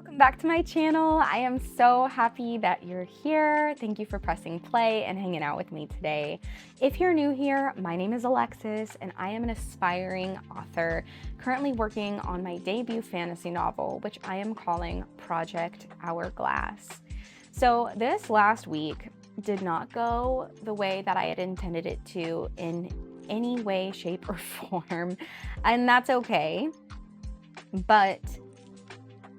Welcome back to my channel. I am so happy that you're here. Thank you for pressing play and hanging out with me today. If you're new here, my name is Alexis and I am an aspiring author currently working on my debut fantasy novel, which I am calling Project Hourglass. So this last week did not go the way that I had intended it to in any way, shape, or form, and that's okay. But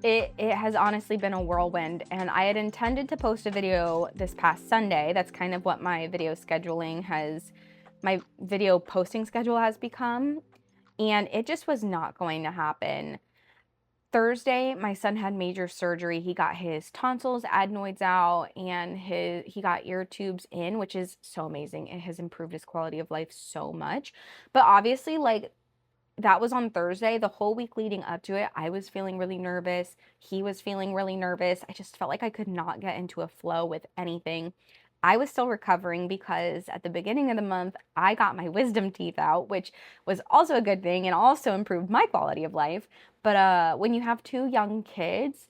it has honestly been a whirlwind, and I had intended to post a video this past Sunday. That's kind of what my video posting schedule has become, and it just was not going to happen. Thursday, my son had major surgery. He got his tonsils, adenoids out, and he got ear tubes in, which is so amazing. It has improved his quality of life so much. But obviously, that was on Thursday. The whole week leading up to it, I was feeling really nervous. He was feeling really nervous. I just felt like I could not get into a flow with anything. I was still recovering because at the beginning of the month, I got my wisdom teeth out, which was also a good thing and also improved my quality of life. But when you have two young kids,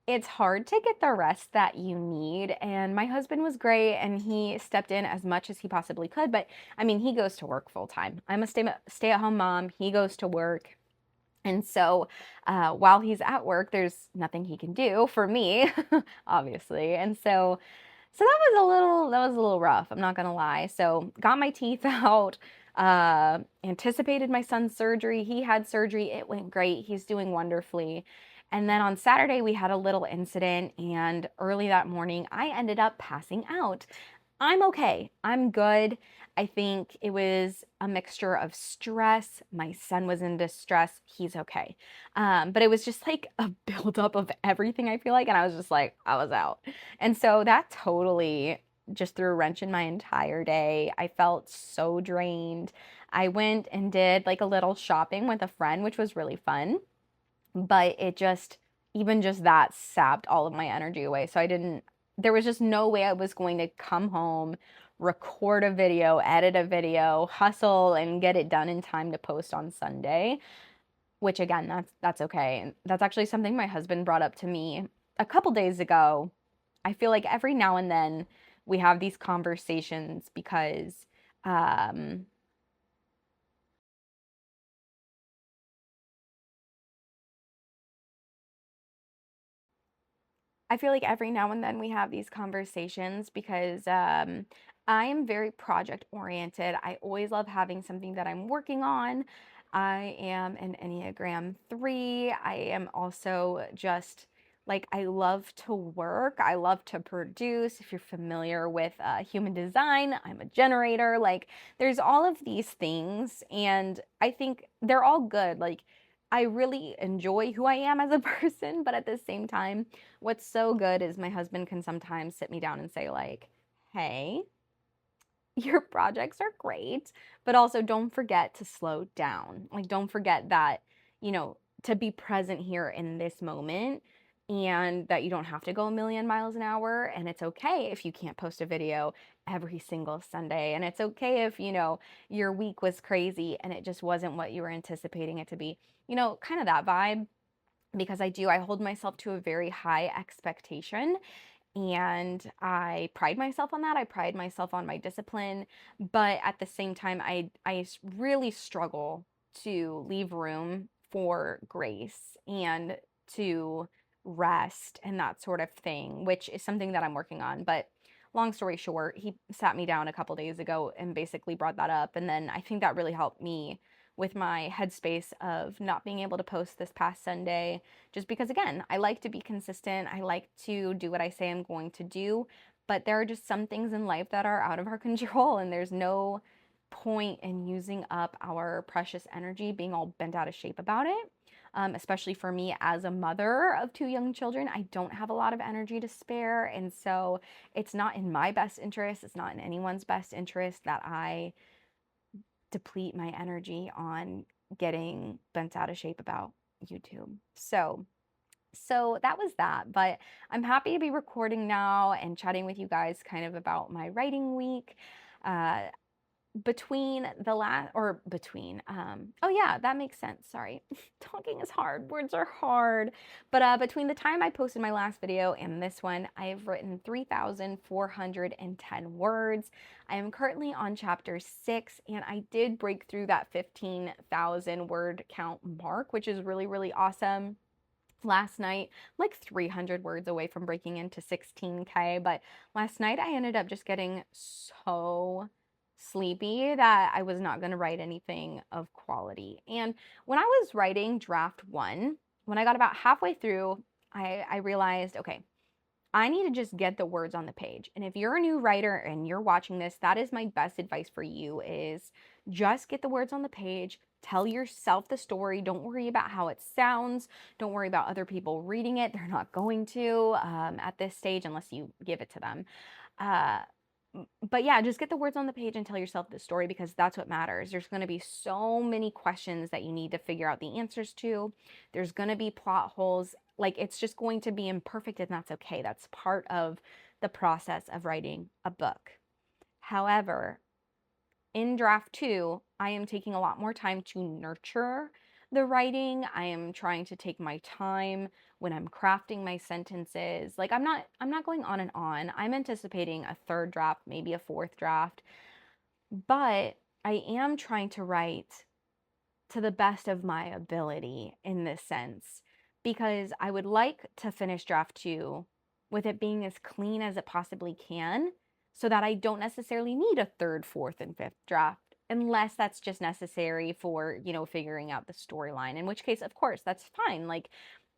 it's hard to get the rest that you need. And my husband was great and he stepped in as much as he possibly could. But I mean, he goes to work full time. I'm a stay-at-home mom. He goes to work. And so while he's at work, there's nothing he can do for me, obviously. And so that was a little rough. I'm not gonna lie. So got my teeth out, anticipated my son's surgery. He had surgery. It went great. He's doing wonderfully. And then on Saturday, we had a little incident, and early that morning, I ended up passing out. I'm okay. I'm good. I think it was a mixture of stress. My son was in distress. He's okay. But it was just like a buildup of everything, I feel like. And I was just like, I was out. And so that totally just threw a wrench in my entire day. I felt so drained. I went and did like a little shopping with a friend, which was really fun. But even just that sapped all of my energy away. So there was just no way I was going to come home, record a video, edit a video, hustle, and get it done in time to post on Sunday, which again, that's okay. And that's actually something my husband brought up to me a couple days ago. I feel like every now and then we have these conversations because, um, I feel like every now and then we have these conversations because I am very project oriented. I always love having something that I'm working on. I am an Enneagram 3. I am also just like, I love to work. I love to produce. If you're familiar with human design, I'm a generator. Like, there's all of these things, and I think they're all good. Like, I really enjoy who I am as a person, but at the same time, what's so good is my husband can sometimes sit me down and say, like, hey, your projects are great, but also don't forget to slow down. Like, don't forget that, to be present here in this moment, and that you don't have to go a million miles an hour. And it's okay if you can't post a video every single Sunday. And it's okay if, your week was crazy and it just wasn't what you were anticipating it to be, kind of that vibe. Because I hold myself to a very high expectation, and I pride myself on that. I pride myself on my discipline, but at the same time, I really struggle to leave room for grace and to rest and that sort of thing, which is something that I'm working on. But long story short, he sat me down a couple days ago and basically brought that up, and then I think that really helped me with my headspace of not being able to post this past Sunday, just because, again, I like to be consistent. I like to do what I say I'm going to do, but there are just some things in life that are out of our control, and there's no point in using up our precious energy being all bent out of shape about it. Especially for me as a mother of two young children, I don't have a lot of energy to spare. And so it's not in my best interest, it's not in anyone's best interest that I deplete my energy on getting bent out of shape about YouTube. So that was that, but I'm happy to be recording now and chatting with you guys kind of about my writing week. Uh, between the last or between oh yeah, that makes sense, sorry. Talking is hard, words are hard. But between the time I posted my last video and this one, I have written 3,410 words. I am currently on chapter 6, and I did break through that 15,000 word count mark, which is really, really awesome. Last night, like 300 words away from breaking into 16K, but last night I ended up just getting so sleepy that I was not going to write anything of quality. And when I was writing draft 1, when I got about halfway through, I realized, okay, I need to just get the words on the page. And if you're a new writer and you're watching this, that is my best advice for you is just get the words on the page. Tell yourself the story. Don't worry about how it sounds. Don't worry about other people reading it. They're not going to at this stage unless you give it to them. Uh, but yeah, just get the words on the page and tell yourself the story because that's what matters. There's going to be so many questions that you need to figure out the answers to. There's going to be plot holes. Like it's just going to be imperfect and that's okay. That's part of the process of writing a book. However, in draft 2, I am taking a lot more time to nurture the writing. I am trying to take my time when I'm crafting my sentences. Like I'm not going on and on. I'm anticipating a third draft, maybe a fourth draft, but I am trying to write to the best of my ability in this sense because I would like to finish draft 2 with it being as clean as it possibly can so that I don't necessarily need a third, fourth, and fifth draft unless that's just necessary for, figuring out the storyline, in which case, of course, that's fine. Like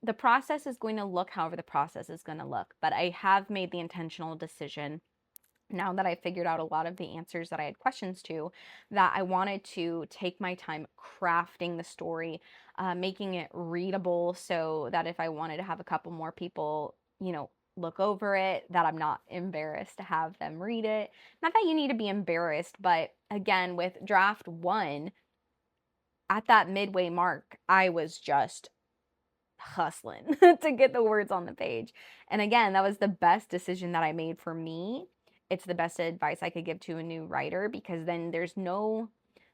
the process is going to look however the process is going to look, but I have made the intentional decision now that I figured out a lot of the answers that I had questions to, that I wanted to take my time crafting the story, making it readable so that if I wanted to have a couple more people, look over it, that I'm not embarrassed to have them read it. Not that you need to be embarrassed, but again, with draft 1, at that midway mark, I was just hustling to get the words on the page. And again, that was the best decision that I made for me. It's the best advice I could give to a new writer because then there's no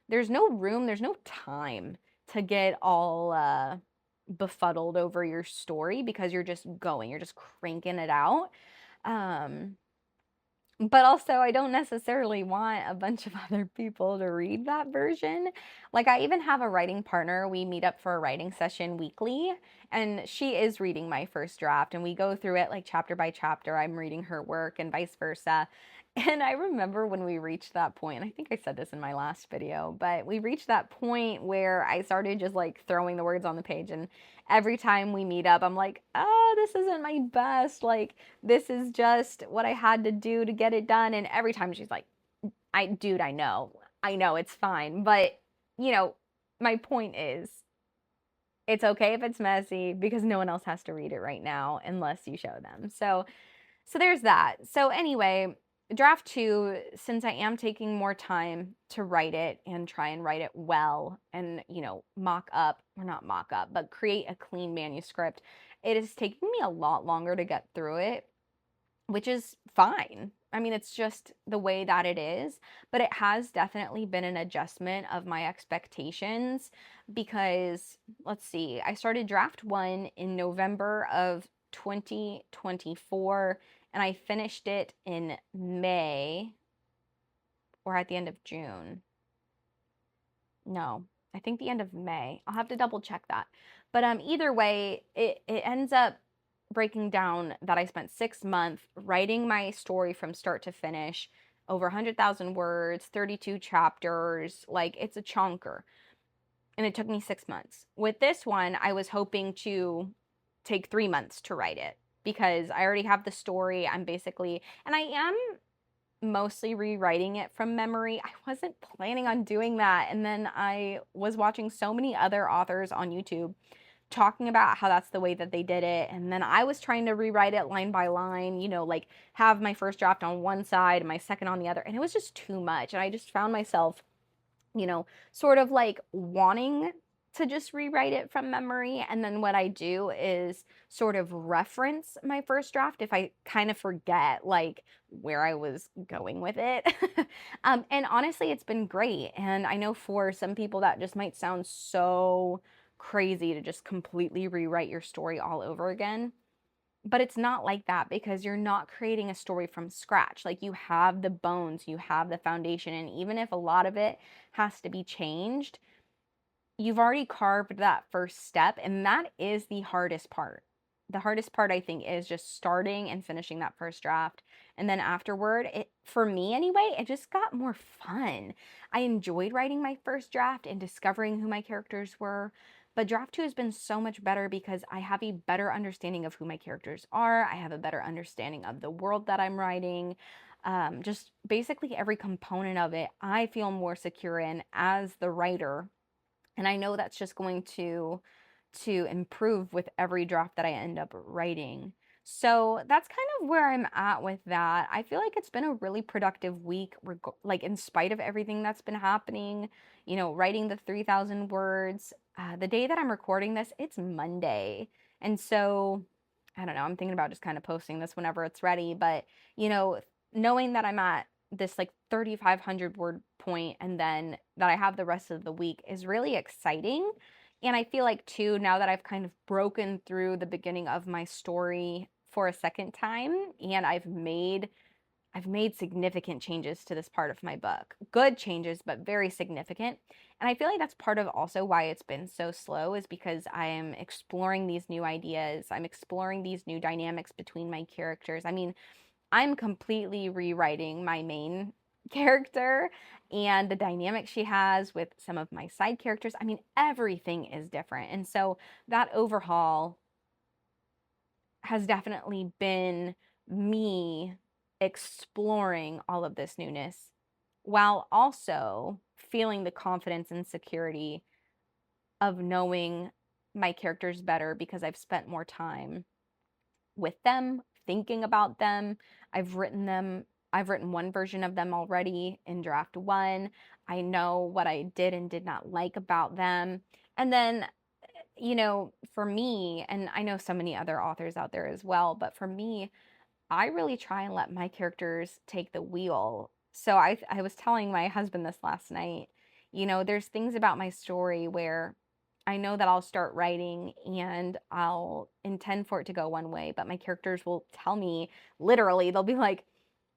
room, there's no time to get all befuddled over your story because you're just going, you're just cranking it out. Um but also, I don't necessarily want a bunch of other people to read that version. Like, I even have a writing partner. We meet up for a writing session weekly, and she is reading my first draft, and we go through it like chapter by chapter. I'm reading her work, and vice versa. And I remember when we reached that point, and I think I said this in my last video, but we reached that point where I started just like throwing the words on the page. And every time we meet up, I'm like, oh, this isn't my best. Like, this is just what I had to do to get it done. And every time she's like, dude, I know it's fine. But, you know, my point is, it's okay if it's messy because no one else has to read it right now unless you show them. So there's that. So anyway, draft 2, since I am taking more time to write it and try and write it well and, mock up, or not mock up, but create a clean manuscript, it is taking me a lot longer to get through it, which is fine. I mean, it's just the way that it is, but it has definitely been an adjustment of my expectations because, let's see, I started draft 1 in November of 2024 and I finished it in May or at the end of June. No, I think the end of May. I'll have to double check that. But either way, it ends up breaking down that I spent 6 months writing my story from start to finish, over 100,000 words, 32 chapters. Like, it's a chonker. And it took me 6 months. With this one, I was hoping to take 3 months to write it because I already have the story. And I am mostly rewriting it from memory. I wasn't planning on doing that. And then I was watching so many other authors on YouTube talking about how that's the way that they did it. And then I was trying to rewrite it line by line, like have my first draft on one side and my second on the other. And it was just too much. And I just found myself, sort of like wanting to just rewrite it from memory. And then what I do is sort of reference my first draft if I kind of forget like where I was going with it. And honestly, it's been great. And I know for some people that just might sound so crazy to just completely rewrite your story all over again. But it's not like that because you're not creating a story from scratch. Like you have the bones, you have the foundation, and even if a lot of it has to be changed, you've already carved that first step, and that is the hardest part. The hardest part, I think, is just starting and finishing that first draft. And then afterward, it, for me anyway, it just got more fun. I enjoyed writing my first draft and discovering who my characters were. But draft two has been so much better because I have a better understanding of who my characters are. I have a better understanding of the world that I'm writing. Just basically every component of it, I feel more secure in as the writer, and I know that's just going to improve with every draft that I end up writing. So that's kind of where I'm at with that. I feel like it's been a really productive week, like in spite of everything that's been happening, writing the 3,000 words. The day that I'm recording this, it's Monday. And so I don't know, I'm thinking about just kind of posting this whenever it's ready. But, you know, knowing that I'm at this like 3,500 word point and then that I have the rest of the week is really exciting. And I feel like too, now that I've kind of broken through the beginning of my story for a second time and I've made significant changes to this part of my book. Good changes, but very significant. And I feel like that's part of also why it's been so slow is because I am exploring these new ideas. I'm exploring these new dynamics between my characters. I mean, I'm completely rewriting my main character and the dynamic she has with some of my side characters. I mean, everything is different. And so that overhaul has definitely been me exploring all of this newness while also feeling the confidence and security of knowing my characters better because I've spent more time with them, thinking about them. I've written them. I've written one version of them already in draft one. I know what I did and did not like about them. And then, for me, and I know so many other authors out there as well, but for me, I really try and let my characters take the wheel. So I was telling my husband this last night. There's things about my story where I know that I'll start writing and I'll intend for it to go one way, but my characters will tell me literally, they'll be like,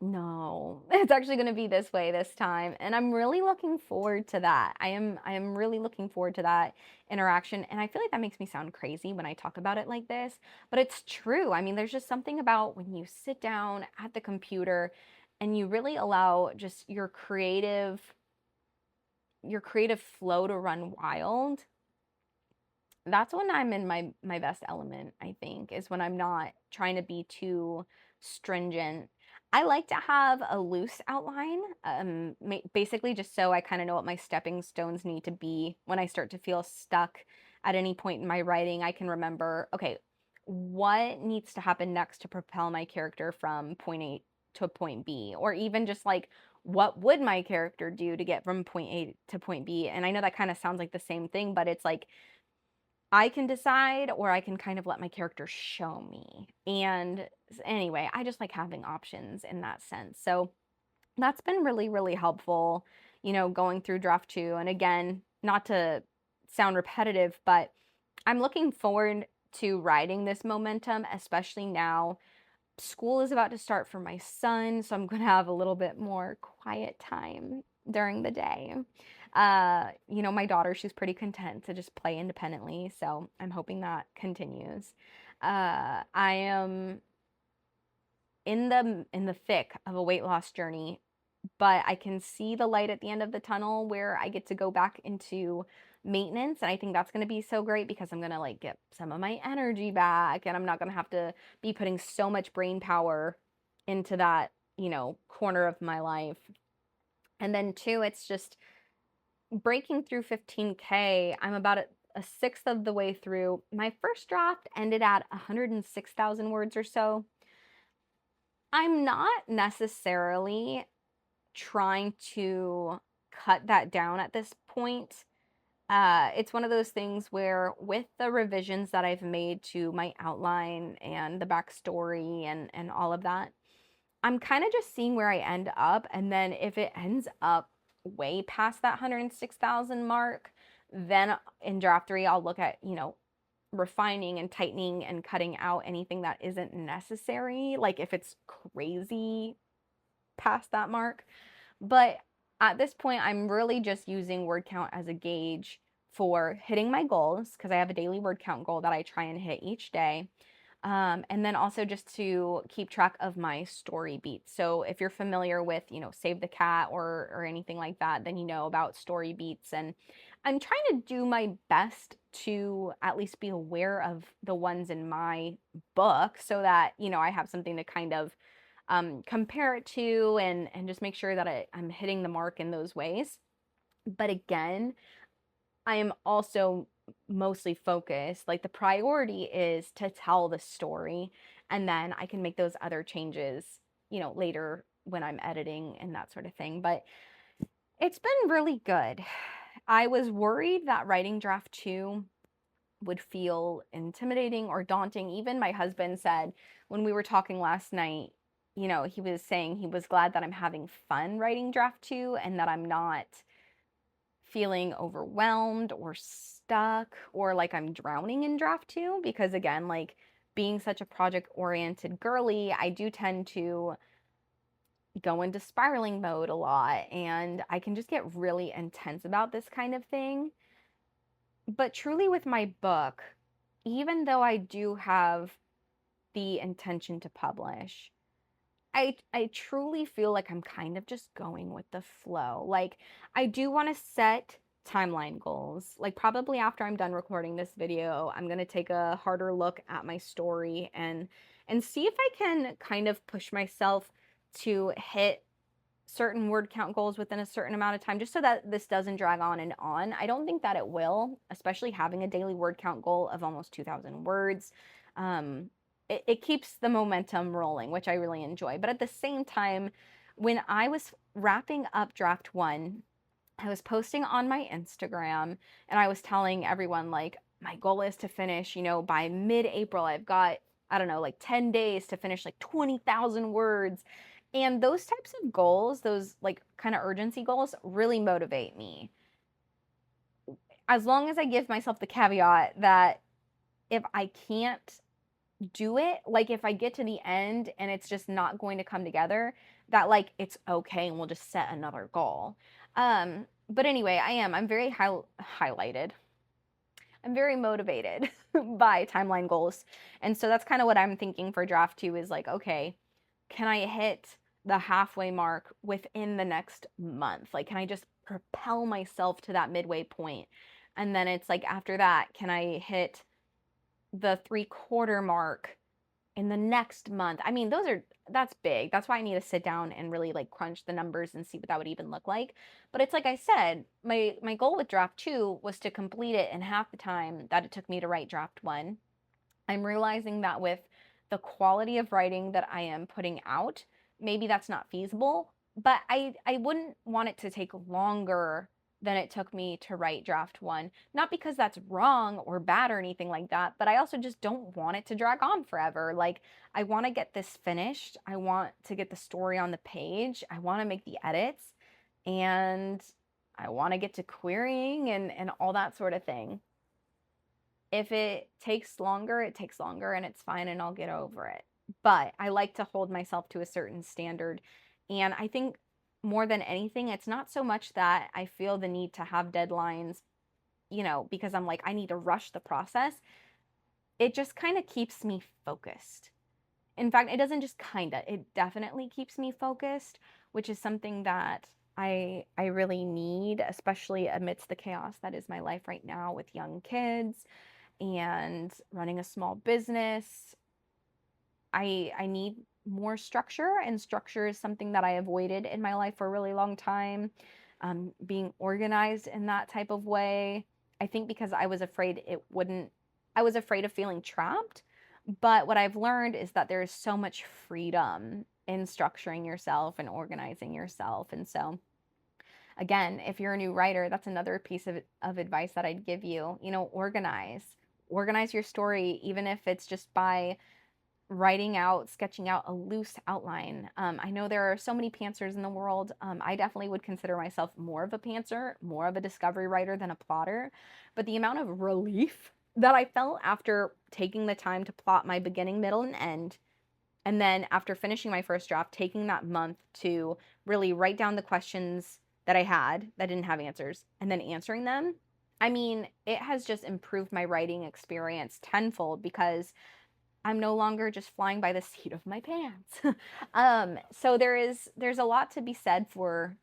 no, it's actually going to be this way this time. And I'm really looking forward to that. I am really looking forward to that interaction. And I feel like that makes me sound crazy when I talk about it like this, but it's true. I mean, there's just something about when you sit down at the computer and you really allow just your creative flow to run wild. That's when I'm in my best element, I think, is when I'm not trying to be too stringent. I like to have a loose outline, basically just so I kind of know what my stepping stones need to be when I start to feel stuck at any point in my writing. I can remember, okay, what needs to happen next to propel my character from point A to point B, or even just like what would my character do to get from point A to point B? And I know that kind of sounds like the same thing, but it's like I can decide or I can kind of let my character show me. And anyway, I just like having options in that sense. So that's been really, really helpful, going through draft two. And again, not to sound repetitive, but I'm looking forward to riding this momentum, especially now. School is about to start for my son, so I'm going to have a little bit more quiet time during the day. My daughter, she's pretty content to just play independently, so I'm hoping that continues. I am in the thick of a weight loss journey, but I can see the light at the end of the tunnel where I get to go back into maintenance. And I think that's going to be so great because I'm going to like get some of my energy back and I'm not going to have to be putting so much brain power into that, corner of my life. And then two, it's just breaking through 15K. I'm about a sixth of the way through. My first draft ended at 106,000 words or so. I'm not necessarily trying to cut that down at this point. It's one of those things where with the revisions that I've made to my outline and the backstory and all of that, I'm kind of just seeing where I end up. And then if it ends up way past that 106,000 mark, then in draft three, I'll look at, refining and tightening and cutting out anything that isn't necessary. Like if it's crazy past that mark. But at this point, I'm really just using word count as a gauge for hitting my goals because I have a daily word count goal that I try and hit each day. And then also just to keep track of my story beats. So if you're familiar with, Save the Cat or anything like that, then you know about story beats. And I'm trying to do my best to at least be aware of the ones in my book so that, I have something to kind of compare it to and just make sure that I'm hitting the mark in those ways. But again, I am also mostly focused. Like the priority is to tell the story, and then I can make those other changes, later when I'm editing and that sort of thing. But it's been really good. I was worried that writing draft two would feel intimidating or daunting. Even my husband said when we were talking last night, he was saying he was glad that I'm having fun writing draft two and that I'm not feeling overwhelmed or stuck or like I'm drowning in draft two. Because again, like being such a project oriented girly, I do tend to go into spiraling mode a lot and I can just get really intense about this kind of thing. But truly, with my book, even though I do have the intention to publish, I truly feel like I'm kind of just going with the flow. Like I do want to set timeline goals. Like probably after I'm done recording this video, I'm going to take a harder look at my story and see if I can kind of push myself to hit certain word count goals within a certain amount of time just so that this doesn't drag on and on. I don't think that it will, especially having a daily word count goal of almost 2,000 words. It keeps the momentum rolling, which I really enjoy. But at the same time, when I was wrapping up draft one, I was posting on my Instagram and I was telling everyone, like, my goal is to finish, by mid April. I've got, I don't know, like 10 days to finish like 20,000 words. And those types of goals, those like kind of urgency goals, really motivate me. As long as I give myself the caveat that if I can't do it, like if I get to the end and it's just not going to come together, that like it's okay and we'll just set another goal. But anyway, I'm very highlighted. I'm very motivated by timeline goals. And so that's kind of what I'm thinking for draft two is like, okay, can I hit the halfway mark within the next month? Like, can I just propel myself to that midway point? And then it's like, after that, can I hit the 3/4 mark in the next month? I mean, that's big. That's why I need to sit down and really like crunch the numbers and see what that would even look like. But it's like I said, my goal with draft two was to complete it in half the time that it took me to write draft one. I'm realizing that with the quality of writing that I am putting out, maybe that's not feasible, but I wouldn't want it to take longer than it took me to write draft one. Not because that's wrong or bad or anything like that, but I also just don't want it to drag on forever. Like, I want to get this finished. I want to get the story on the page. I want to make the edits and I want to get to querying and all that sort of thing. If it takes longer, it takes longer and it's fine and I'll get over it. But I like to hold myself to a certain standard. And I think more than anything, it's not so much that I feel the need to have deadlines, because I'm like, I need to rush the process. It just kind of keeps me focused. In fact, it doesn't just it definitely keeps me focused, which is something that I really need, especially amidst the chaos that is my life right now with young kids and running a small business. I need more structure, and structure is something that I avoided in my life for a really long time. Being organized in that type of way, I think because I was afraid I was afraid of feeling trapped. But what I've learned is that there is so much freedom in structuring yourself and organizing yourself. And so Again, if you're a new writer, that's another piece of advice that I'd give you. Organize your story, even if it's just by sketching out a loose outline. I know there are so many pantsers in the world. I definitely would consider myself more of a pantser, more of a discovery writer than a plotter. But the amount of relief that I felt after taking the time to plot my beginning, middle, and then after finishing my first draft, taking that month to really write down the questions that I had that didn't have answers, and then answering them. I mean, it has just improved my writing experience tenfold because I'm no longer just flying by the seat of my pants. So there's a lot to be said for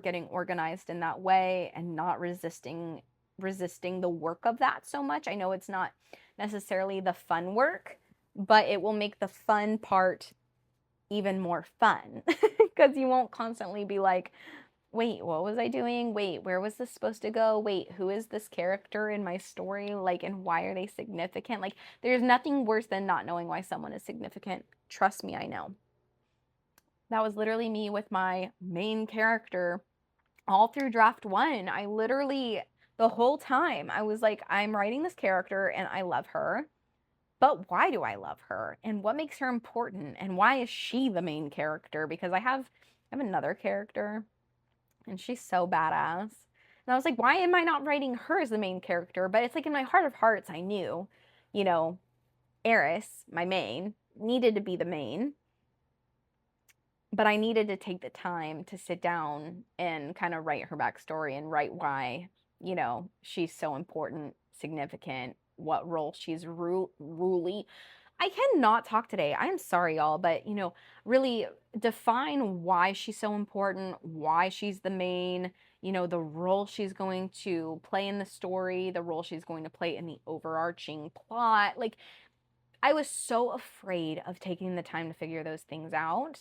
getting organized in that way and not resisting the work of that so much. I know it's not necessarily the fun work, but it will make the fun part even more fun because you won't constantly be like, wait, what was I doing? Wait, where was this supposed to go? Wait, who is this character in my story? Like, and why are they significant? Like, there's nothing worse than not knowing why someone is significant. Trust me, I know. That was literally me with my main character all through draft one. I literally, the whole time, I was like, I'm writing this character and I love her. But why do I love her? And what makes her important? And why is she the main character? Because I have another character and she's so badass. And I was like, why am I not writing her as the main character? But it's like in my heart of hearts, I knew, you know, Eris, my main, needed to be the main. But I needed to take the time to sit down and kind of write her backstory and write why, she's so important, significant, what role she's ruly. I cannot talk today. I'm sorry, y'all, but really define why she's so important, why she's the main, the role she's going to play in the story, the role she's going to play in the overarching plot. Like, I was so afraid of taking the time to figure those things out.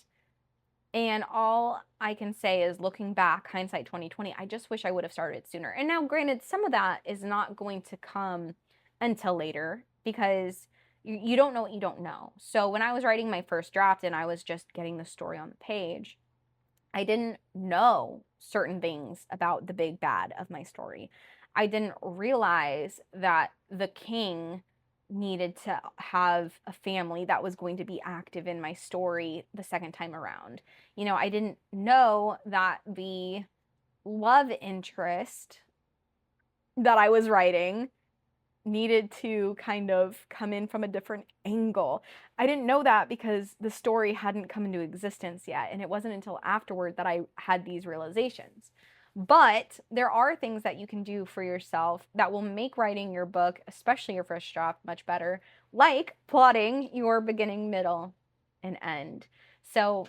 And all I can say is, looking back, hindsight 2020, I just wish I would have started sooner. And now, granted, some of that is not going to come until later because you don't know what you don't know. So when I was writing my first draft and I was just getting the story on the page, I didn't know certain things about the big bad of my story. I didn't realize that the king needed to have a family that was going to be active in my story the second time around. I didn't know that the love interest that I was writing needed to kind of come in from a different angle. I didn't know that because the story hadn't come into existence yet, and it wasn't until afterward that I had these realizations. But there are things that you can do for yourself that will make writing your book, especially your first draft, much better, like plotting your beginning, middle, and end. So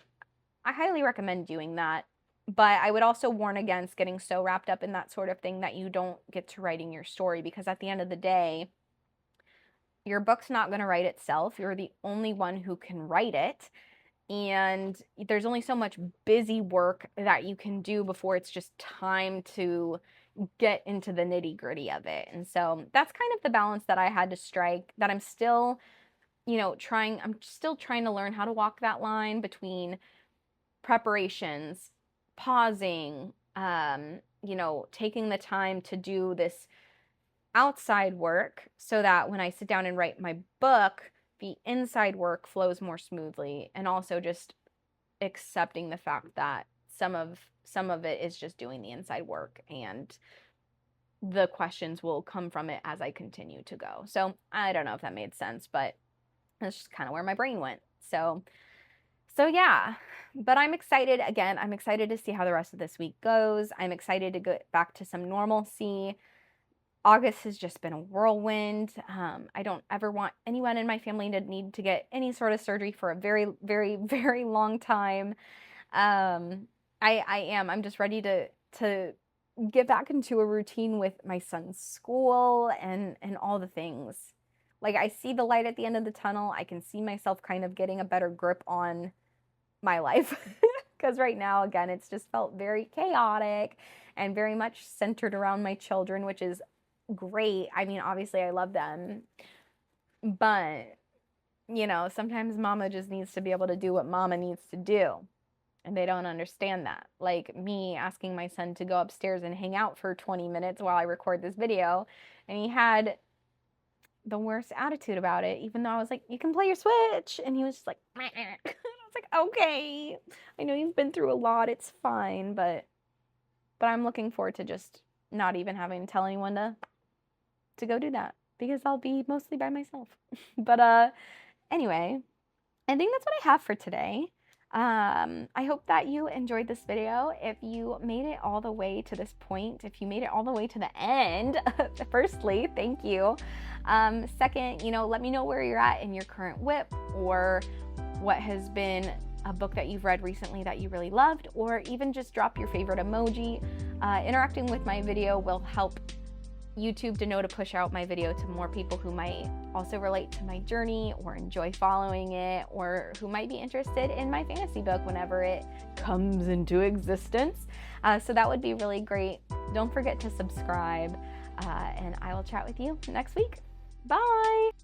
I highly recommend doing that. But I would also warn against getting so wrapped up in that sort of thing that you don't get to writing your story, because at the end of the day, your book's not going to write itself. You're the only one who can write it. And there's only so much busy work that you can do before it's just time to get into the nitty gritty of it. And so that's kind of the balance that I had to strike, that I'm still, I'm still trying to learn how to walk that line between preparations, pausing, taking the time to do this outside work so that when I sit down and write my book, the inside work flows more smoothly, and also just accepting the fact that some of it is just doing the inside work, and the questions will come from it as I continue to go. So I don't know if that made sense, but that's just kind of where my brain went. So yeah, but I'm excited. Again, I'm excited to see how the rest of this week goes. I'm excited to get back to some normalcy. August has just been a whirlwind. I don't ever want anyone in my family to need to get any sort of surgery for a very, very, very long time. I'm just ready to get back into a routine with my son's school and all the things. Like, I see the light at the end of the tunnel. I can see myself kind of getting a better grip on my life, because right now, again, it's just felt very chaotic and very much centered around my children, which is great. I mean, obviously I love them, but sometimes mama just needs to be able to do what mama needs to do. and they don't understand that. Like me asking my son to go upstairs and hang out for 20 minutes while I record this video, and he had the worst attitude about it, even though I was like, you can play your Switch, and he was just like, meh. I was like, okay, I know you've been through a lot, it's fine, but I'm looking forward to just not even having to tell anyone to go do that, because I'll be mostly by myself. But anyway, I think that's what I have for today. I hope that you enjoyed this video. If you made it all the way to this point, if you made it all the way to the end, firstly, thank you. Second, let me know where you're at in your current WIP, or what has been a book that you've read recently that you really loved, or even just drop your favorite emoji. Interacting with my video will help YouTube to know to push out my video to more people who might also relate to my journey or enjoy following it, or who might be interested in my fantasy book whenever it comes into existence. So that would be really great. Don't forget to subscribe, and I will chat with you next week. Bye!